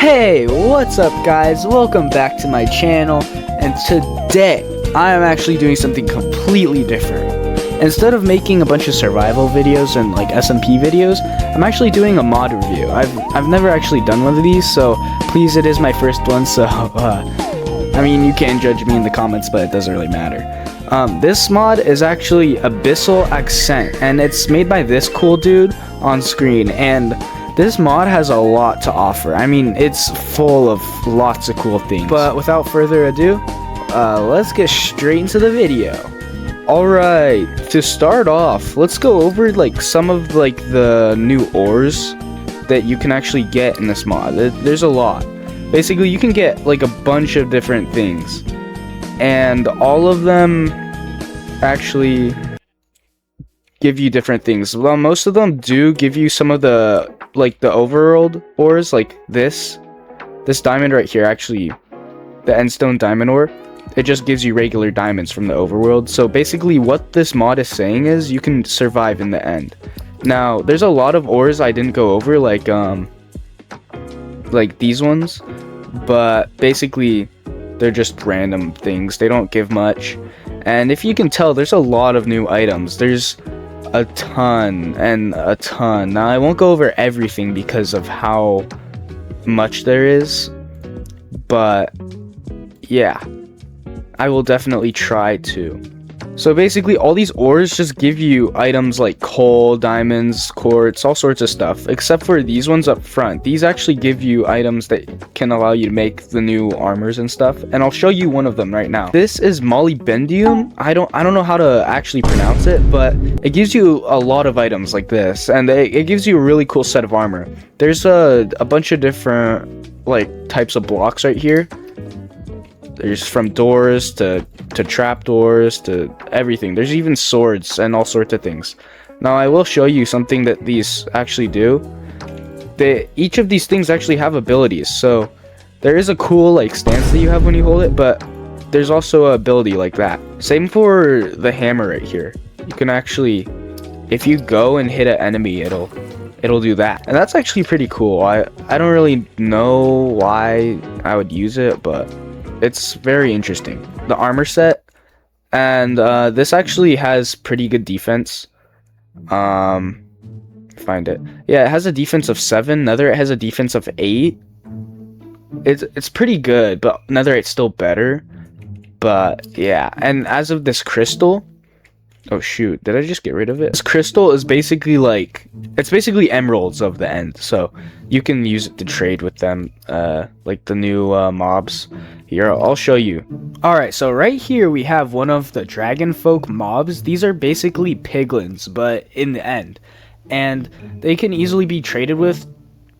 Hey, what's up guys? Welcome back to my channel, and today I am actually doing something completely different. Instead of making a bunch of survival videos and like SMP videos, I'm actually doing a mod review. I've never actually done one of these, so please, it is my first one, so I mean, you can judge me in the comments, but it doesn't really matter. This mod is actually Abyssal Accent, and it's made by this cool dude on screen, and this mod has a lot to offer. I mean, it's full of lots of cool things. But without further ado, let's get straight into the video. Alright, to start off, let's go over like some of like the new ores that you can actually get in this mod. There's a lot. Basically, you can get like a bunch of different things, and all of them actually give you different things. Well, most of them do give you some of the like the overworld ores, like this diamond right here, actually the endstone diamond ore. It just gives you regular diamonds from the overworld. So basically what this mod is saying is you can survive in the end. Now there's a lot of ores I didn't go over, like these ones, but basically they're just random things. They don't give much, and if you can tell, there's a lot of new items. There's a ton and a ton. Now I won't go over everything because of how much there is, but yeah, I will definitely try to. So basically all these ores just give you items like coal, diamonds, quartz, all sorts of stuff, except for these ones up front. These actually give you items that can allow you to make the new armors and stuff, and I'll show you one of them right now. This is molybdenum. I don't know how to actually pronounce it, but it gives you a lot of items like this, and it gives you a really cool set of armor. There's a bunch of different like types of blocks right here. There's from doors to trapdoors to everything. There's even swords and all sorts of things. Now I will show you something that these actually do. Each of these things actually have abilities. So there is a cool like stance that you have when you hold it, but there's also an ability like that. Same for the hammer right here. You can actually, if you go and hit an enemy, it'll do that. And that's actually pretty cool. I don't really know why I would use it, but it's very interesting. The armor set, and this actually has pretty good defense. Find it. Yeah, it has a defense of 7. Netherite has a defense of 8. It's pretty good, but Netherite's still better. But yeah, and as of this crystal, oh shoot, did I just get rid of it? This crystal is basically like, it's basically emeralds of the end, so you can use it to trade with them, like the new mobs. Here, I'll show you. Alright, so right here we have one of the dragon folk mobs. These are basically piglins, but in the end, and they can easily be traded with.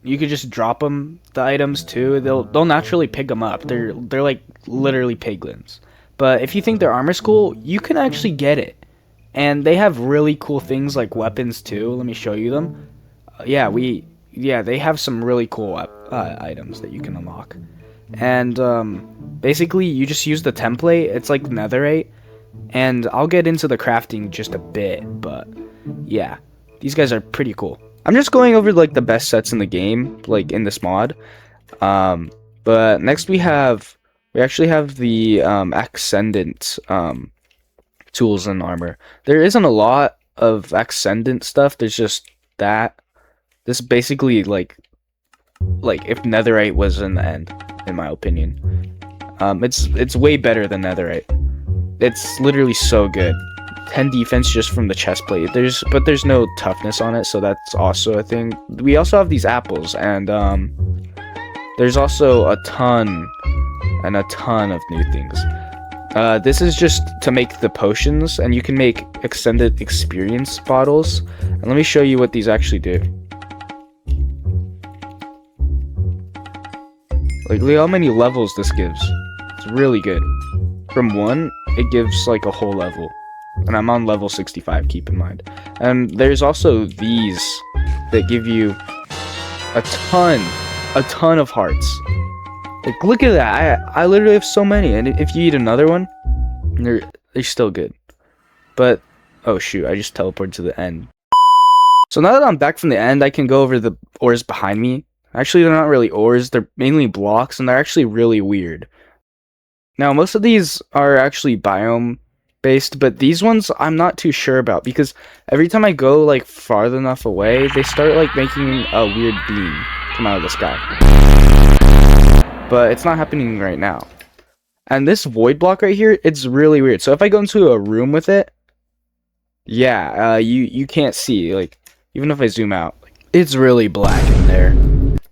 You could just drop them the items too. They'll naturally pick them up. They're like literally piglins. But if you think their armor's cool, you can actually get it. And they have really cool things like weapons too. Let me show you them. They have some really cool items that you can unlock. And basically you just use the template. It's like netherite, and I'll get into the crafting just a bit, but yeah, these guys are pretty cool. I'm just going over like the best sets in the game, like in this mod. But next we actually have the Ascendant tools and armor. There isn't a lot of Ascendant stuff. There's just that. This basically like if netherite was in the end, in my opinion. It's way better than netherite. It's literally so good. 10 defense just from the chest plate. But there's no toughness on it, so that's also a thing. We also have these apples, and there's also a ton of new things. This is just to make the potions, and you can make extended experience bottles. And let me show you what these actually do. Like, look how many levels this gives. It's really good. From 1, it gives like a whole level. And I'm on level 65, keep in mind. And there's also these that give you a ton of hearts. Like, look at that. I literally have so many. And if you eat another one, they're still good. But, oh shoot, I just teleported to the end. So now that I'm back from the end, I can go over the ores behind me. Actually, they're not really ores, they're mainly blocks, and they're actually really weird. Now, most of these are actually biome based, but these ones I'm not too sure about, because every time I go like farther enough away, they start like making a weird beam come out of the sky. But it's not happening right now. And this void block right here, it's really weird. So if I go into a room with it, yeah, you can't see, like, even if I zoom out, it's really black in there.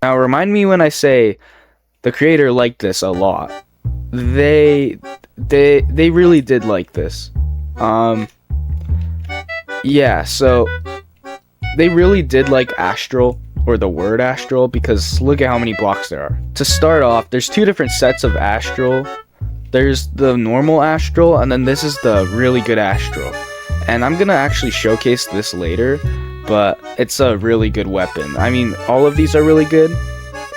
Now, remind me when I say the creator liked this a lot. They really did like this. Yeah, so they really did like Astral, or the word Astral, because look at how many blocks there are. To start off, there's two different sets of Astral. There's the normal Astral, and then this is the really good Astral. And I'm gonna actually showcase this later, but it's a really good weapon. I mean, all of these are really good,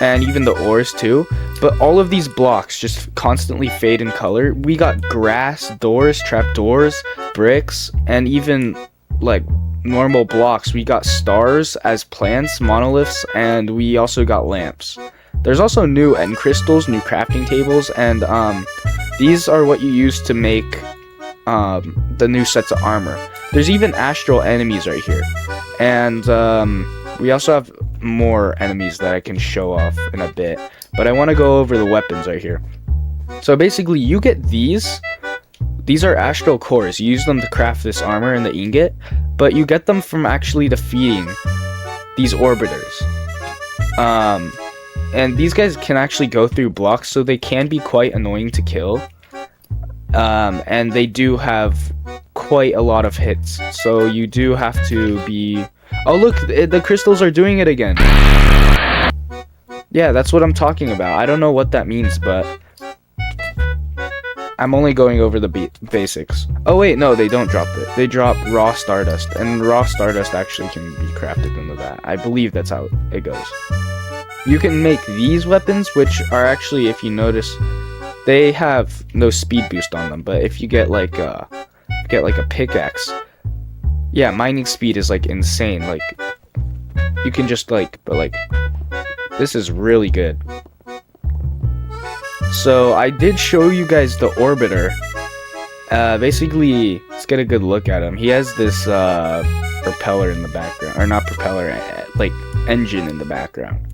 and even the ores too, but all of these blocks just constantly fade in color. We got grass, doors, trapdoors, bricks, and even like normal blocks. We got stars as plants, monoliths, and we also got lamps. There's also new end crystals, new crafting tables, and these are what you use to make the new sets of armor. There's even astral enemies right here, and we also have more enemies that I can show off in a bit, but I want to go over the weapons right here. So basically, you get these are astral cores. You use them to craft this armor and the ingot, but you get them from actually defeating these orbiters. And these guys can actually go through blocks, so they can be quite annoying to kill. And they do have quite a lot of hits, so you do have to be... Oh look, the crystals are doing it again. Yeah, that's what I'm talking about. I don't know what that means, but I'm only going over the basics. Oh wait, no, they don't drop it. They drop raw stardust, and raw stardust actually can be crafted into that. I believe that's how it goes. You can make these weapons, which are actually, if you notice, they have no speed boost on them, but if you get like a pickaxe, yeah, mining speed is like insane. Like, you can just like, but like, this is really good. So I did show you guys the orbiter. Basically, let's get a good look at him. He has this propeller in the background, or not propeller, like engine in the background.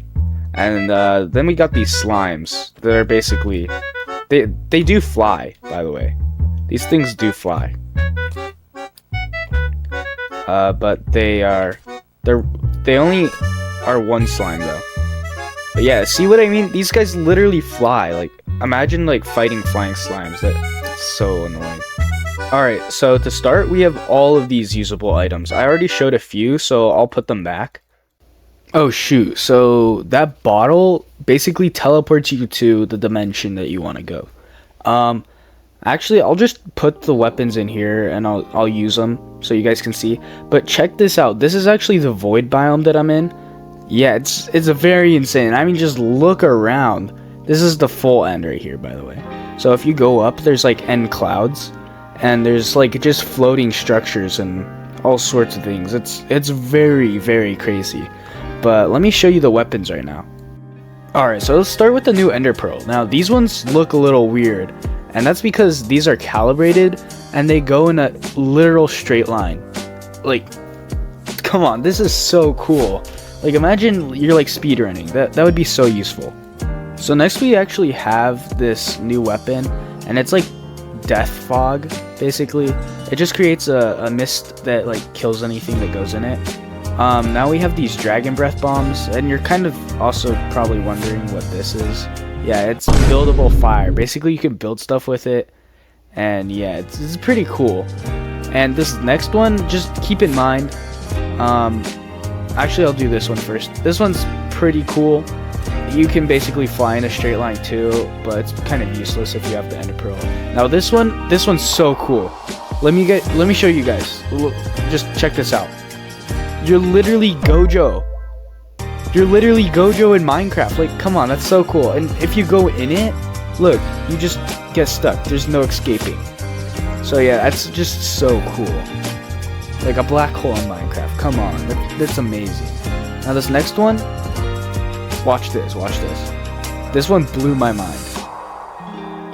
And then we got these slimes that are basically, they do fly, by the way. These things do fly. But they only are one slime though. But yeah, see what I mean? These guys literally fly. Like, imagine like fighting flying slimes. That's so annoying. Alright, so to start, we have all of these usable items. I already showed a few, so I'll put them back. Oh shoot, so that bottle basically teleports you to the dimension that you want to go. Actually, I'll just put the weapons in here and I'll use them so you guys can see. But check this out. This is actually the void biome that I'm in. Yeah, it's a very insane. I mean, just look around. This is the full end right here, by the way. So if you go up, there's like end clouds, and there's like just floating structures and all sorts of things. It's very, very crazy. But let me show you the weapons right now. Alright, so let's start with the new ender pearl. Now, these ones look a little weird, and that's because these are calibrated and they go in a literal straight line. Like, come on, this is so cool. Like, imagine you're like speedrunning. That would be so useful. So next we actually have this new weapon, and it's like death fog, basically. It just creates a mist that like kills anything that goes in it. Now we have these dragon breath bombs, and you're kind of also probably wondering what this is. Yeah, it's buildable fire. Basically, you can build stuff with it, and yeah, it's pretty cool. And this next one, just keep in mind, actually I'll do this one first. This one's pretty cool. You can basically fly in a straight line too, but it's kind of useless if you have the ender pearl. Now this one's so cool. Let me show you guys. Look, just check this out. You're literally Gojo. You're literally Gojo in Minecraft. Like, come on, that's so cool. And if you go in it, look, you just get stuck. There's no escaping. So yeah, that's just so cool. Like a black hole in Minecraft. Come on, that's amazing. Now this next one, Watch this, watch this. This one blew my mind.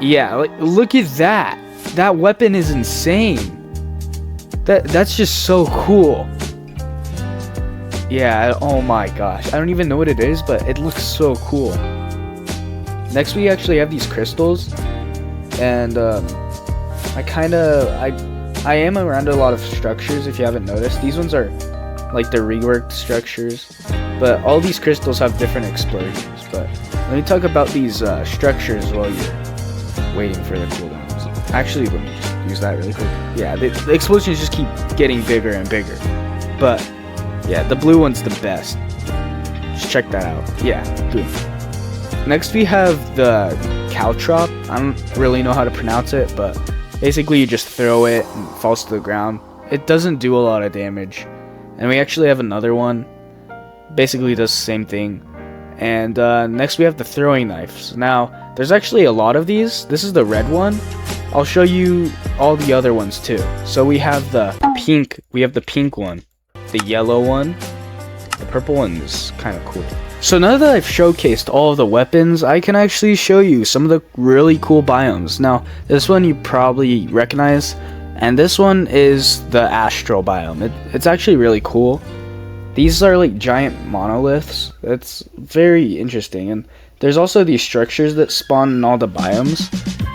Yeah, like, look at that. That weapon is insane. That's just so cool. Yeah, oh my gosh. I don't even know what it is, but it looks so cool. Next, we actually have these crystals. And, I am around a lot of structures, if you haven't noticed. These ones are, like, the reworked structures. But all these crystals have different explosions. But let me talk about these structures while you're waiting for the cooldowns. Actually, let me just use that really quick. Yeah, the explosions just keep getting bigger and bigger. But yeah, the blue one's the best. Just check that out. Yeah, boom. Next we have the Caltrop. I don't really know how to pronounce it, but basically you just throw it and it falls to the ground. It doesn't do a lot of damage. And we actually have another one. Basically does the same thing. And next we have the throwing knives. Now, there's actually a lot of these. This is the red one. I'll show you all the other ones too. So we have the pink one, the yellow one, the purple one is kind of cool. So now that I've showcased all of the weapons, I can actually show you some of the really cool biomes. Now, this one you probably recognize, and this one is the astral biome. It's actually really cool. These are like giant monoliths. It's very interesting. And there's also these structures that spawn in all the biomes,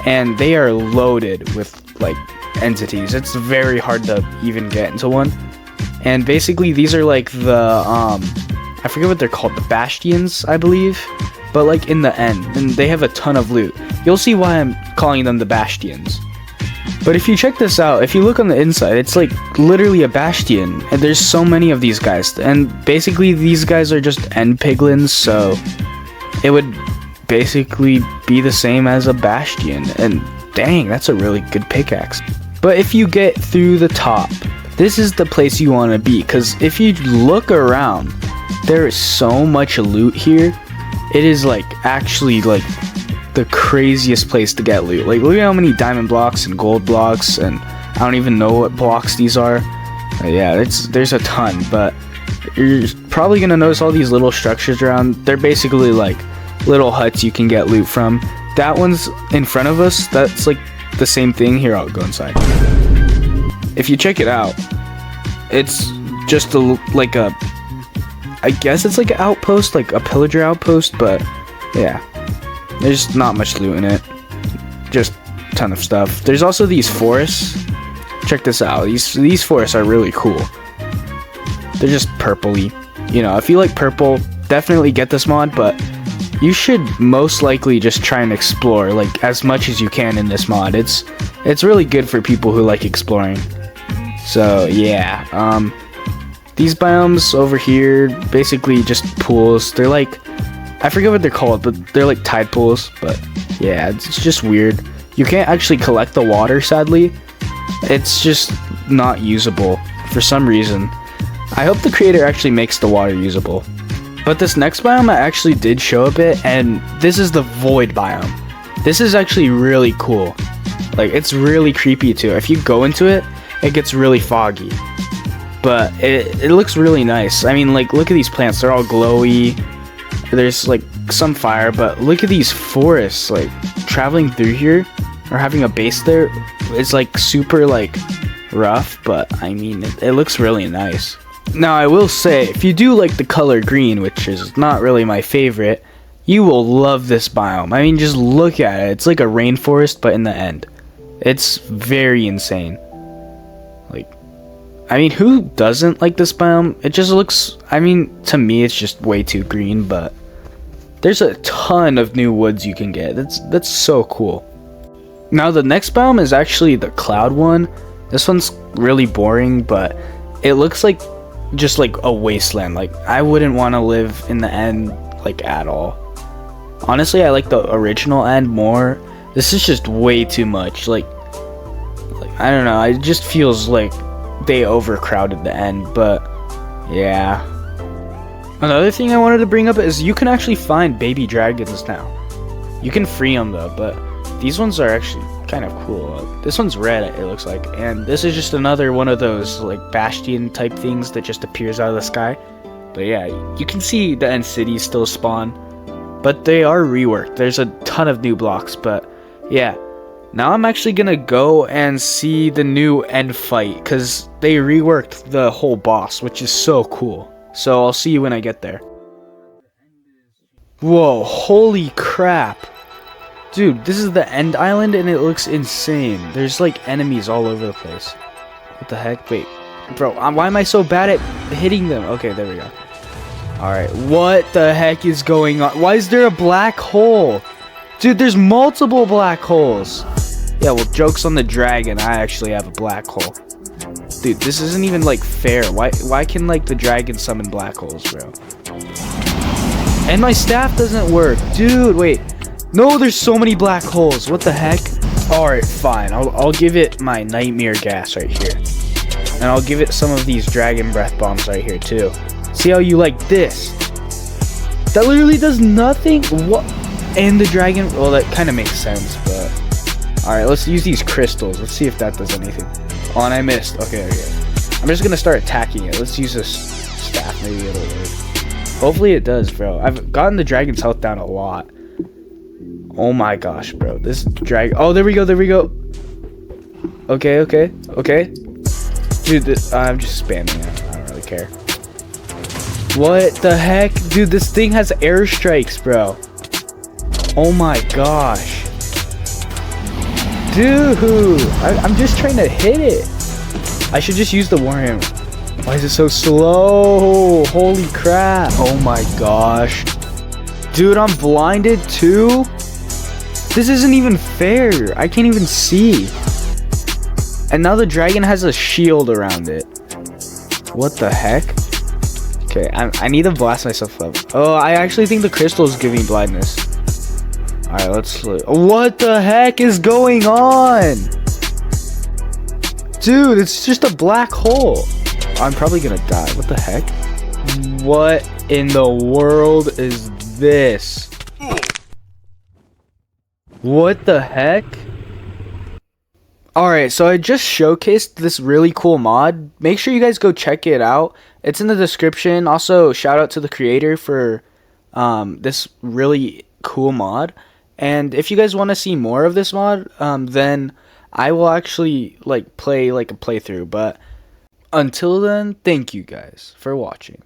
and they are loaded with like entities. It's very hard to even get into one. And basically these are like the I forget what they're called, the bastions, I believe, but like in the end, and they have a ton of loot. You'll see why I'm calling them the bastions. But if you check this out, if you look on the inside, it's like literally a bastion, and there's so many of these guys, and basically these guys are just end piglins, so it would basically be the same as a bastion. And dang, that's a really good pickaxe. But if you get through the top, this is the place you want to be, because if you look around, there is so much loot here. It is like actually like the craziest place to get loot. Like, look at how many diamond blocks and gold blocks, and I don't even know what blocks these are. Yeah, there's a ton, but you're probably gonna notice all these little structures around. They're basically like little huts you can get loot from. That one's in front of us. That's like the same thing. Here, I'll go inside. If you check it out, it's just like a, I guess it's like an outpost, like a pillager outpost, but yeah, there's not much loot in it, just a ton of stuff. There's also these forests. Check this out. These forests are really cool. They're just purpley. You know, if you like purple, definitely get this mod, but you should most likely just try and explore like as much as you can in this mod. It's really good for people who like exploring. So yeah, these biomes over here, basically just pools. They're like, I forget what they're called, but they're like tide pools. But yeah, it's just weird. You can't actually collect the water, sadly. It's just not usable for some reason. I hope the creator actually makes the water usable. But this next biome I actually did show a bit, and this is the void biome. This is actually really cool. Like, it's really creepy too. If you go into it, it gets really foggy. But it looks really nice. I mean, like, look at these plants. They're all glowy. There's, like, some fire. But look at these forests. Like, traveling through here or having a base there is, like, super, like, rough. But, I mean, it looks really nice. Now, I will say, if you do like the color green, which is not really my favorite, you will love this biome. I mean, just look at it. It's like a rainforest, but in the end. It's very insane. Like, I mean, who doesn't like this biome? It just looks, I mean, to me, it's just way too green, but there's a ton of new woods you can get. That's so cool. Now, the next biome is actually the cloud one. This one's really boring, but it looks like just like a wasteland. Like, I wouldn't want to live in the end, like, at all. Honestly, I like the original end more. This is just way too much. Like I don't know, it just feels like they overcrowded the end. But yeah, another thing I wanted to bring up is you can actually find baby dragons now. You can free them though, but these ones are actually kind of cool. This one's red, it looks like, and this is just another one of those like bastion type things that just appears out of the sky. But yeah, you can see the end cities still spawn, but they are reworked. There's a ton of new blocks, but yeah. Now I'm actually gonna go and see the new end fight, because they reworked the whole boss, which is so cool. So I'll see you when I get there. Whoa, holy crap. Dude, this is the end island and it looks insane. There's like enemies all over the place. What the heck? Wait, bro, why am I so bad at hitting them? Okay, there we go. Alright, what the heck is going on? Why is there a black hole? Dude, there's multiple black holes. Yeah, well, joke's on the dragon. I actually have a black hole. Dude, this isn't even, like, fair. Why can, like, the dragon summon black holes, bro? And my staff doesn't work. Dude, wait. No, there's so many black holes. What the heck? Alright, fine. I'll give it my nightmare gas right here. And I'll give it some of these dragon breath bombs right here, too. See how you like this? That literally does nothing. What? And the dragon... Well, that kind of makes sense, but... Alright, let's use these crystals. Let's see if that does anything. Oh, and I missed. Okay, there we go. I'm just gonna start attacking it. Let's use this staff. Maybe it'll work. Hopefully it does, bro. I've gotten the dragon's health down a lot. Oh my gosh, bro. This dragon... Oh, there we go, there we go. Okay, okay, okay. Dude, I'm just spamming it. I don't really care. What the heck? Dude, this thing has airstrikes, bro. Oh my gosh. Dude, I'm just trying to hit it. I should just use the Warhammer. Why is it so slow? Holy crap. Oh my gosh. Dude, I'm blinded too? This isn't even fair. I can't even see. And now the dragon has a shield around it. What the heck? Okay, I need to blast myself up. Oh, I actually think the crystal is giving blindness. Alright, let's look. What the heck is going on? Dude, it's just a black hole. I'm probably gonna die. What the heck? What in the world is this? What the heck? Alright, so I just showcased this really cool mod. Make sure you guys go check it out. It's in the description. Also, shout out to the creator for this really cool mod. And if you guys want to see more of this mod, then I will actually play a playthrough. But until then, thank you guys for watching.